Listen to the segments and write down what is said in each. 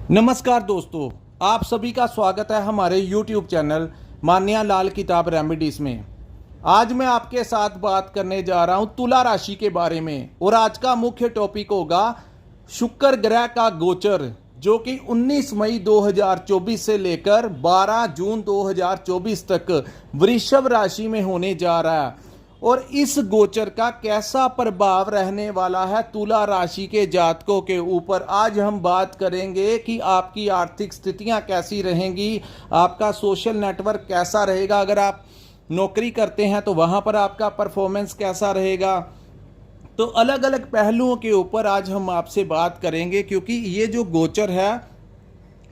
नमस्कार दोस्तों, आप सभी का स्वागत है हमारे YouTube चैनल मान्या लाल किताब रेमेडीज में। आज मैं आपके साथ बात करने जा रहा हूं तुला राशि के बारे में और आज का मुख्य टॉपिक होगा शुक्र ग्रह का गोचर, जो कि 19 मई 2024 से लेकर 12 जून 2024 तक वृषभ राशि में होने जा रहा है। और इस गोचर का कैसा प्रभाव रहने वाला है तुला राशि के जातकों के ऊपर, आज हम बात करेंगे कि आपकी आर्थिक स्थितियां कैसी रहेंगी, आपका सोशल नेटवर्क कैसा रहेगा, अगर आप नौकरी करते हैं तो वहां पर आपका परफॉर्मेंस कैसा रहेगा। तो अलग अलग पहलुओं के ऊपर आज हम आपसे बात करेंगे, क्योंकि ये जो गोचर है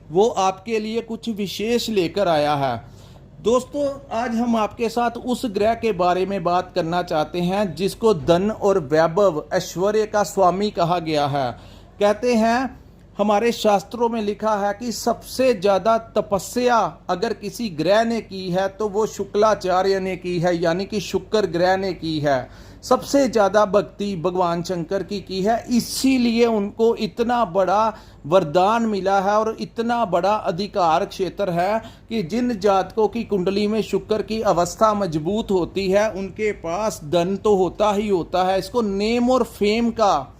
वो आपके लिए कुछ विशेष लेकर आया है। दोस्तों, आज हम आपके साथ उस ग्रह के बारे में बात करना चाहते हैं जिसको धन और वैभव ऐश्वर्य का स्वामी कहा गया है। कहते हैं, हमारे शास्त्रों में लिखा है कि सबसे ज़्यादा तपस्या अगर किसी ग्रह ने की है तो वो शुक्लाचार्य ने की है, यानी कि शुक्र ग्रह ने की है। सबसे ज़्यादा भक्ति भगवान शंकर की है, इसीलिए उनको इतना बड़ा वरदान मिला है और इतना बड़ा अधिकार क्षेत्र है कि जिन जातकों की कुंडली में शुक्र की अवस्था मजबूत होती है उनके पास धन तो होता ही होता है। इसको नेम और फेम का,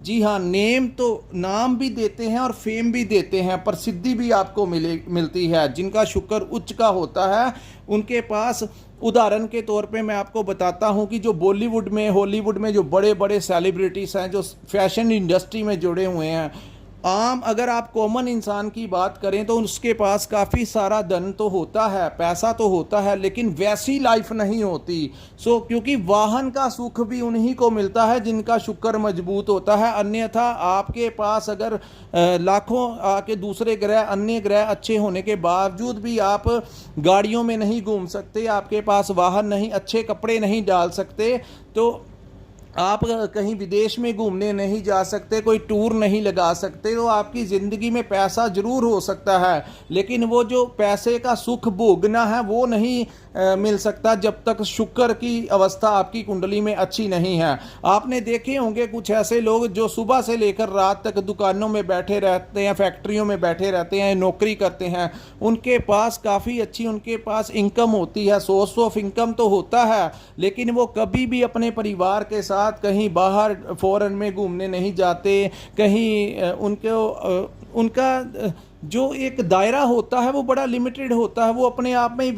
जी हाँ, नेम तो नाम भी देते हैं और फेम भी देते हैं, प्रसिद्धि भी आपको मिलती है। जिनका शुक्र उच्च का होता है उनके पास, उदाहरण के तौर पे मैं आपको बताता हूं कि जो बॉलीवुड में हॉलीवुड में जो बड़े बड़े सेलिब्रिटीज़ हैं, जो फैशन इंडस्ट्री में जुड़े हुए हैं, आम अगर आप कॉमन इंसान की बात करें तो उसके पास काफ़ी सारा धन तो होता है, पैसा तो होता है, लेकिन वैसी लाइफ नहीं होती। क्योंकि वाहन का सुख भी उन्हीं को मिलता है जिनका शुक्र मजबूत होता है। अन्यथा आपके पास अगर लाखों आके दूसरे ग्रह, अन्य ग्रह अच्छे होने के बावजूद भी आप गाड़ियों में नहीं घूम सकते, आपके पास वाहन नहीं, अच्छे कपड़े नहीं डाल सकते, तो आप कहीं विदेश में घूमने नहीं जा सकते, कोई टूर नहीं लगा सकते, तो आपकी ज़िंदगी में पैसा जरूर हो सकता है, लेकिन वो जो पैसे का सुख भोगना है वो नहीं मिल सकता जब तक शुक्र की अवस्था आपकी कुंडली में अच्छी नहीं है। आपने देखे होंगे कुछ ऐसे लोग जो सुबह से लेकर रात तक दुकानों में बैठे रहते हैं, फैक्ट्रियों में बैठे रहते हैं, नौकरी करते हैं, उनके पास काफ़ी अच्छी उनके पास इनकम होती है, सोर्स ऑफ इनकम तो होता है, लेकिन वो कभी भी अपने परिवार के साथ कहीं बाहर फॉरेन में घूमने नहीं जाते, कहीं उनका जो एक दायरा होता है वो बड़ा लिमिटेड होता है, वो अपने आप में ही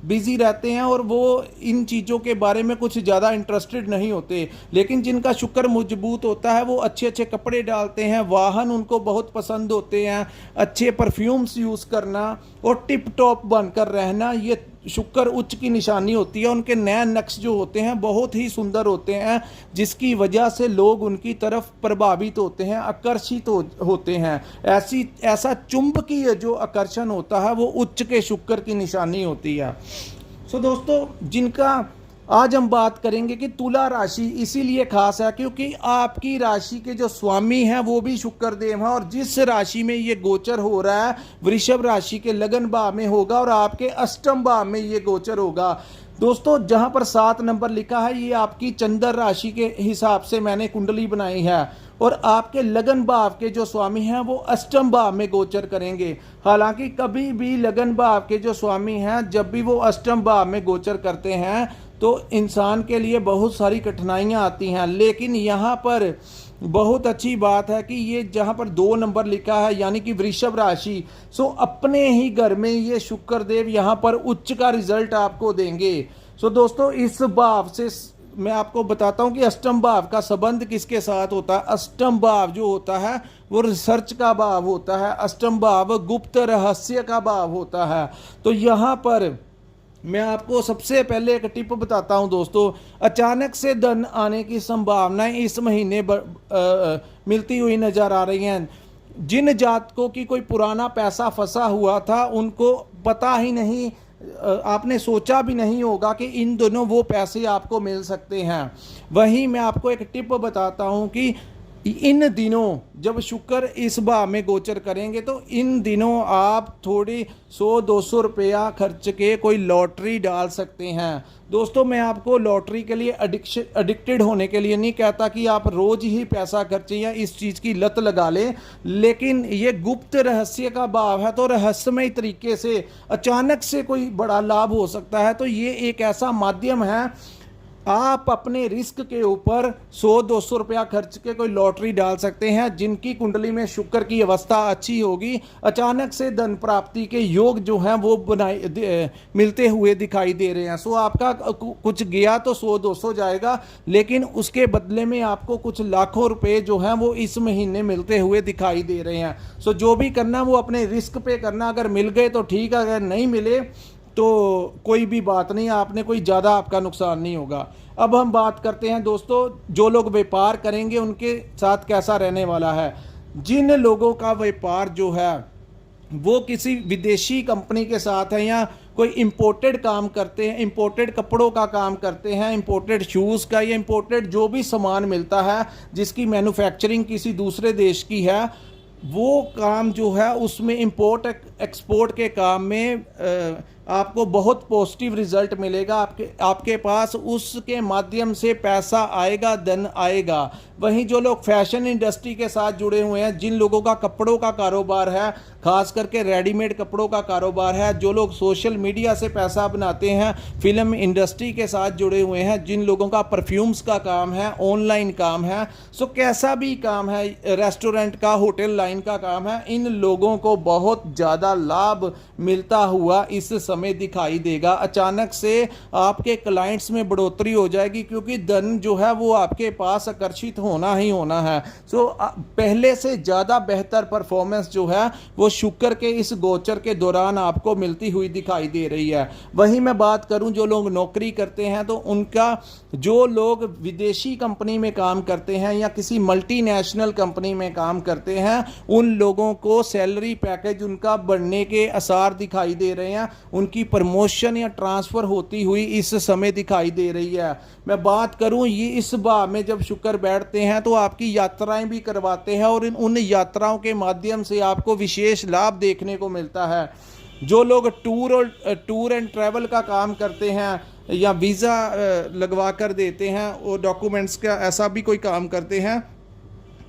बिजी रहते हैं और वो इन चीज़ों के बारे में कुछ ज़्यादा इंटरेस्टेड नहीं होते। लेकिन जिनका शुक्र मजबूत होता है वो अच्छे अच्छे कपड़े डालते हैं, वाहन उनको बहुत पसंद होते हैं, अच्छे परफ्यूम्स यूज़ करना और टिप टॉप बनकर रहना, ये शुक्र उच्च की निशानी होती है। उनके नए नक्श जो होते हैं बहुत ही सुंदर होते हैं, जिसकी वजह से लोग उनकी तरफ प्रभावित होते हैं, आकर्षित होते हैं। ऐसा चुंबकीय जो आकर्षण होता है वो उच्च के शुक्र की निशानी होती है। दोस्तों, जिनका आज हम बात करेंगे कि तुला राशि इसीलिए खास है क्योंकि आपकी राशि के जो स्वामी हैं वो भी शुक्र देव हैं, और जिस राशि में ये गोचर हो रहा है वृषभ राशि के लगन भाव में होगा और आपके अष्टम भाव में ये गोचर होगा। दोस्तों, जहां पर 7 नंबर लिखा है ये आपकी चंद्र राशि के हिसाब से मैंने कुंडली बनाई है, और आपके लगन भाव के जो स्वामी हैं वो अष्टम भाव में गोचर करेंगे। हालांकि कभी भी लगन भाव के जो स्वामी हैं जब भी वो अष्टम भाव में गोचर करते हैं तो इंसान के लिए बहुत सारी कठिनाइयां आती हैं, लेकिन यहाँ पर बहुत अच्छी बात है कि ये जहाँ पर 2 नंबर लिखा है यानी कि वृषभ राशि, अपने ही घर में ये शुक्र देव यहाँ पर उच्च का रिजल्ट आपको देंगे। दोस्तों, इस भाव से मैं आपको बताता हूँ कि अष्टम भाव का संबंध किसके साथ होता है। अष्टम भाव जो होता है वो रिसर्च का भाव होता है, अष्टम भाव गुप्त रहस्य का भाव होता है। तो यहाँ पर मैं आपको सबसे पहले एक टिप बताता हूं दोस्तों, अचानक से धन आने की संभावनाएं इस महीने मिलती हुई नजर आ रही हैं। जिन जातकों की कोई पुराना पैसा फंसा हुआ था उनको पता ही नहीं, आपने सोचा भी नहीं होगा कि इन दोनों वो पैसे आपको मिल सकते हैं। वहीं मैं आपको एक टिप बताता हूं कि इन दिनों जब शुक्र इस भाव में गोचर करेंगे तो इन दिनों आप थोड़ी 100-200 रुपया खर्च के कोई लॉटरी डाल सकते हैं। दोस्तों, मैं आपको लॉटरी के लिए एडिक्टेड होने के लिए नहीं कहता कि आप रोज ही पैसा खर्चें या इस चीज़ की लत लगा लें, लेकिन ये गुप्त रहस्य का भाव है तो रहस्यमय तरीके से अचानक से कोई बड़ा लाभ हो सकता है। तो ये एक ऐसा माध्यम है, आप अपने रिस्क के ऊपर 100-200 रुपया खर्च के कोई लॉटरी डाल सकते हैं। जिनकी कुंडली में शुक्र की अवस्था अच्छी होगी, अचानक से धन प्राप्ति के योग जो हैं वो मिलते हुए दिखाई दे रहे हैं। सो आपका कुछ गया तो 100-200 जाएगा, लेकिन उसके बदले में आपको कुछ लाखों रुपए जो हैं वो इस महीने मिलते हुए दिखाई दे रहे हैं। सो जो भी करना वो अपने रिस्क पे करना। अगर मिल गए तो ठीक है, अगर नहीं मिले तो कोई भी बात नहीं, आपने कोई ज़्यादा आपका नुकसान नहीं होगा। अब हम बात करते हैं दोस्तों, जो लोग व्यापार करेंगे उनके साथ कैसा रहने वाला है। जिन लोगों का व्यापार जो है वो किसी विदेशी कंपनी के साथ है या कोई इंपोर्टेड काम करते हैं, इंपोर्टेड कपड़ों का काम करते हैं, इंपोर्टेड शूज़ का या इंपोर्टेड जो भी सामान मिलता है जिसकी मैन्युफैक्चरिंग किसी दूसरे देश की है, वो काम जो है उसमें इंपोर्ट एक्सपोर्ट के काम में आपको बहुत पॉजिटिव रिजल्ट मिलेगा। आपके पास उसके माध्यम से पैसा आएगा, धन आएगा। वहीं जो लोग फैशन इंडस्ट्री के साथ जुड़े हुए हैं, जिन लोगों का कपड़ों का कारोबार है, खास करके रेडीमेड कपड़ों का कारोबार है, जो लोग सोशल मीडिया से पैसा बनाते हैं, फिल्म इंडस्ट्री के साथ जुड़े हुए हैं, जिन लोगों का परफ्यूम्स का काम है, ऑनलाइन काम है, सो कैसा भी काम है, रेस्टोरेंट का, होटल लाइन का काम है, इन लोगों को बहुत ज़्यादा लाभ मिलता हुआ इस समय दिखाई देगा। अचानक से आपके क्लाइंट्स में बढ़ोतरी हो जाएगी, क्योंकि धन जो है वो आपके पास आकर्षित होना ही होना है। सो पहले से ज़्यादा बेहतर परफॉर्मेंस जो है वो शुक्र के इस गोचर के दौरान आपको मिलती हुई दिखाई दे रही है। वहीं मैं बात करूं जो लोग नौकरी करते हैं तो उनका, जो लोग विदेशी कंपनी में काम करते हैं या किसी मल्टीनेशनल कंपनी में काम करते हैं, उन लोगों को सैलरी पैकेज उनका बढ़ने के आसार दिखाई दे रहे हैं। उनकी प्रमोशन या ट्रांसफ़र होती हुई इस समय दिखाई दे रही है। मैं बात करूं, ये इस भाव में जब शुक्र बैठते हैं तो आपकी यात्राएं भी करवाते हैं और उन यात्राओं के माध्यम से आपको विशेष लाभ देखने को मिलता है। जो लोग टूर एंड ट्रैवल का काम करते हैं या वीज़ा लगवा कर देते हैं और डॉक्यूमेंट्स का ऐसा भी कोई काम करते हैं,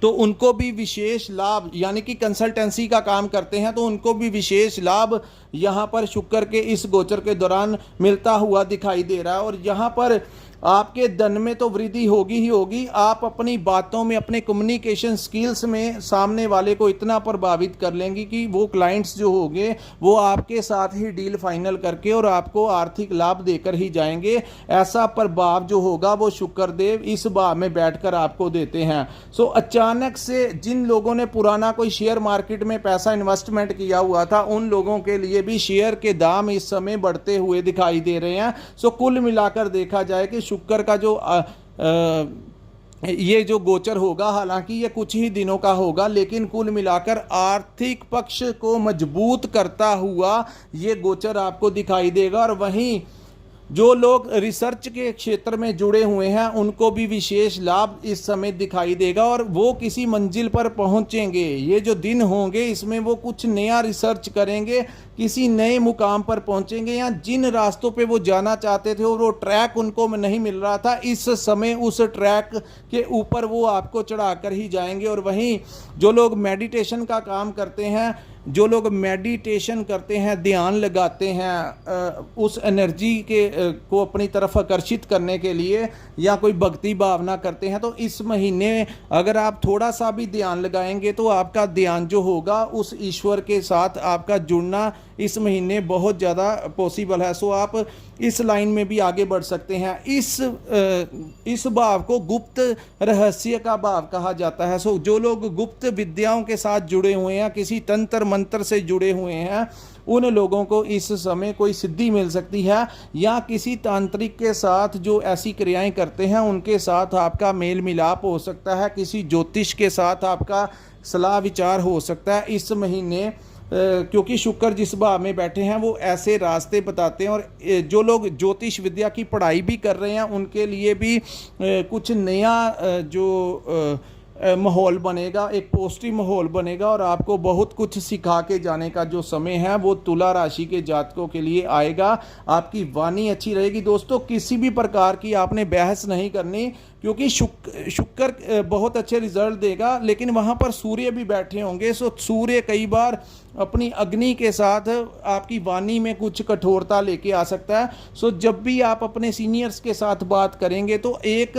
तो उनको भी विशेष लाभ, यानी कि कंसल्टेंसी का काम करते हैं तो उनको भी विशेष लाभ यहाँ पर शुक्र के इस गोचर के दौरान मिलता हुआ दिखाई दे रहा है। और यहाँ पर आपके धन में तो वृद्धि होगी ही होगी। आप अपनी बातों में, अपने कम्युनिकेशन स्किल्स में सामने वाले को इतना प्रभावित कर लेंगी कि वो क्लाइंट्स जो होंगे वो आपके साथ ही डील फाइनल करके और आपको आर्थिक लाभ देकर ही जाएंगे। ऐसा प्रभाव जो होगा वो शुक्रदेव इस भाव में बैठकर आपको देते हैं। सो अचानक से जिन लोगों ने पुराना कोई शेयर मार्केट में पैसा इन्वेस्टमेंट किया हुआ था, उन लोगों के लिए भी शेयर के दाम इस समय बढ़ते हुए दिखाई दे रहे हैं। सो कुल मिलाकर देखा जाए कि शुक्र का जो ये जो गोचर होगा, हालांकि ये कुछ ही दिनों का होगा, लेकिन कुल मिलाकर आर्थिक पक्ष को मजबूत करता हुआ ये गोचर आपको दिखाई देगा। और वहीं जो लोग रिसर्च के क्षेत्र में जुड़े हुए हैं उनको भी विशेष लाभ इस समय दिखाई देगा और वो किसी मंजिल पर पहुंचेंगे। ये जो दिन होंगे इसमें वो कुछ नया रिसर्च करेंगे, किसी नए मुकाम पर पहुंचेंगे, या जिन रास्तों पे वो जाना चाहते थे और वो ट्रैक उनको नहीं मिल रहा था, इस समय उस ट्रैक के ऊपर वो आपको चढ़ाकर ही जाएंगे। और वहीं जो लोग मेडिटेशन का काम करते हैं, जो लोग मेडिटेशन करते हैं, ध्यान लगाते हैं उस एनर्जी के को अपनी तरफ आकर्षित करने के लिए, या कोई भक्ति भावना करते हैं, तो इस महीने अगर आप थोड़ा सा भी ध्यान लगाएंगे तो आपका ध्यान जो होगा उस ईश्वर के साथ आपका जुड़ना इस महीने बहुत ज़्यादा पॉसिबल है। सो आप इस लाइन में भी आगे बढ़ सकते हैं। इस भाव को गुप्त रहस्य का भाव कहा जाता है। सो जो लोग गुप्त विद्याओं के साथ जुड़े हुए हैं, किसी तंत्र मंत्र से जुड़े हुए हैं, उन लोगों को इस समय कोई सिद्धि मिल सकती है, या किसी तांत्रिक के साथ जो ऐसी क्रियाएं करते हैं उनके साथ आपका मेल मिलाप हो सकता है, किसी ज्योतिष के साथ आपका सलाह विचार हो सकता है इस महीने, क्योंकि शुक्र जिस भाव में बैठे हैं वो ऐसे रास्ते बताते हैं। और जो लोग ज्योतिष विद्या की पढ़ाई भी कर रहे हैं उनके लिए भी कुछ नया जो माहौल बनेगा, एक पॉजिटिव माहौल बनेगा और आपको बहुत कुछ सिखा के जाने का जो समय है वो तुला राशि के जातकों के लिए आएगा। आपकी वाणी अच्छी रहेगी दोस्तों, किसी भी प्रकार की आपने बहस नहीं करनी, क्योंकि शुक्र बहुत अच्छे रिजल्ट देगा, लेकिन वहाँ पर सूर्य भी बैठे होंगे। सो सूर्य कई बार अपनी अग्नि के साथ आपकी वाणी में कुछ कठोरता लेके आ सकता है। सो जब भी आप अपने सीनियर्स के साथ बात करेंगे तो एक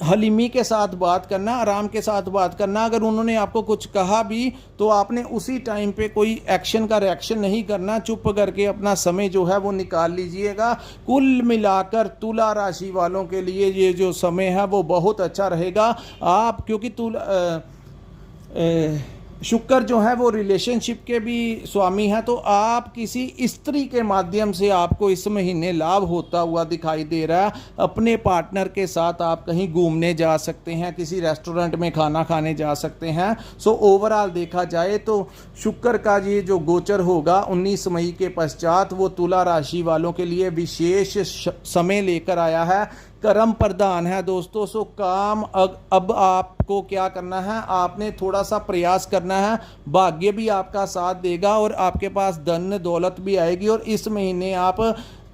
हलीमी के साथ बात करना, आराम के साथ बात करना। अगर उन्होंने आपको कुछ कहा भी तो आपने उसी टाइम पे कोई एक्शन का रिएक्शन नहीं करना, चुप करके अपना समय जो है वो निकाल लीजिएगा। कुल मिलाकर तुला राशि वालों के लिए ये जो समय है वो बहुत अच्छा रहेगा। आप क्योंकि शुक्र जो है वो रिलेशनशिप के भी स्वामी है, तो आप किसी स्त्री के माध्यम से आपको इस महीने लाभ होता हुआ दिखाई दे रहा है। अपने पार्टनर के साथ आप कहीं घूमने जा सकते हैं, किसी रेस्टोरेंट में खाना खाने जा सकते हैं। सो ओवरऑल देखा जाए तो शुक्र का ये जो गोचर होगा 19 मई के पश्चात वो तुला राशि वालों के लिए विशेष समय लेकर आया है। कर्म प्रधान है दोस्तों। सो काम अब आपको क्या करना है, आपने थोड़ा सा प्रयास करना है, भाग्य भी आपका साथ देगा और आपके पास धन दौलत भी आएगी। और इस महीने आप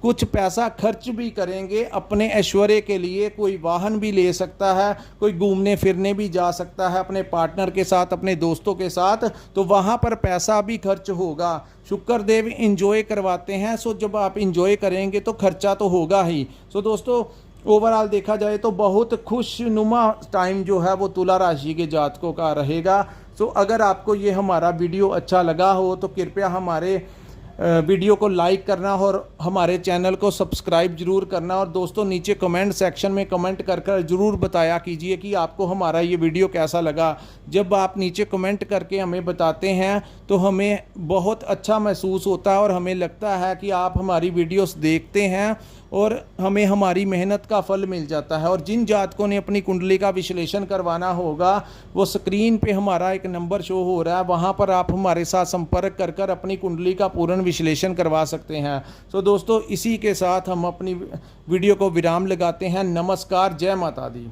कुछ पैसा खर्च भी करेंगे अपने ऐश्वर्य के लिए। कोई वाहन भी ले सकता है, कोई घूमने फिरने भी जा सकता है अपने पार्टनर के साथ, अपने दोस्तों के साथ, तो वहाँ पर पैसा भी खर्च होगा। शुक्र देव इंजॉय करवाते हैं। सो जब आप इंजॉय करेंगे तो खर्चा तो होगा ही। सो दोस्तों ओवरऑल देखा जाए तो बहुत खुशनुमा टाइम जो है वो तुला राशि के जातकों का रहेगा। सो अगर आपको ये हमारा वीडियो अच्छा लगा हो तो कृपया हमारे वीडियो को लाइक करना और हमारे चैनल को सब्सक्राइब जरूर करना। और दोस्तों नीचे कमेंट सेक्शन में कमेंट कर ज़रूर बताया कीजिए कि आपको हमारा ये वीडियो कैसा लगा। जब आप नीचे कमेंट करके हमें बताते हैं तो हमें बहुत अच्छा महसूस होता है और हमें लगता है कि आप हमारी वीडियोस देखते हैं और हमें हमारी मेहनत का फल मिल जाता है। और जिन जातकों ने अपनी कुंडली का विश्लेषण करवाना होगा वो स्क्रीन पे हमारा एक नंबर शो हो रहा है, वहाँ पर आप हमारे साथ संपर्क कर अपनी कुंडली का पूर्ण विश्लेषण करवा सकते हैं। तो दोस्तों इसी के साथ हम अपनी वीडियो को विराम लगाते हैं। नमस्कार, जय माता दी।